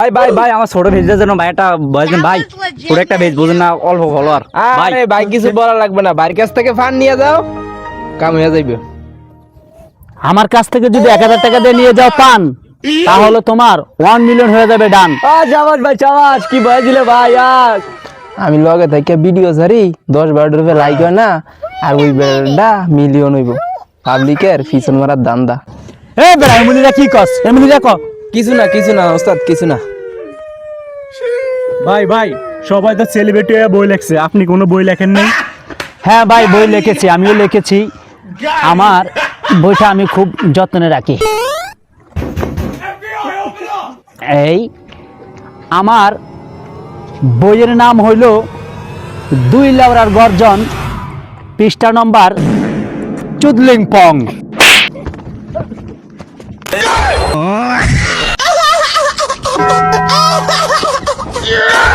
ভাই ভাই ভাই আমার ছোট ভেজের জন্য ভাই একটা বলছেন ভাই ছোট একটা ভেজ বুঝেন না অল্প ফলোয়ার ভাই আরে ভাই কিছু বলা লাগবে না, ভাইয়ের কাছ থেকে ফান্ড নিয়ে যাও, কাম হয়ে যাইবে। আমার কাছ থেকে যদি 1000 টাকা দিয়ে নিয়ে যাও পান, তাহলে তোমার 1 মিলিয়ন হয়ে যাবে ডান। চাবাস ভাই চাবাস কি ভয় দিলে ভাই আর আমি লগে থেকে ভিডিও ছাড়ি 10-12 রুপে লাইক হয় না, আর ওই বেড়া মিলিয়ন হইব। পাবলিকের পিছন মারার দান্দা। এ বেড়া এমনিরা কি কস, এমনিরা ক। কিছু না ওস্তাদ, কিছু না। ভাই ভাই সবাই তো সেলিব্রিটি হয়ে বই লেখছে, আপনি কোনো বই লেখেন নাই? হ্যাঁ ভাই বই লিখেছি, আমিও লিখেছি। আমার বইটা আমি খুব যত্নে রাখি। এই আমার বইয়ের নাম হইল 2 লাউরার গর্জন, পৃষ্ঠা নম্বর চুদলিং পং। Yeah!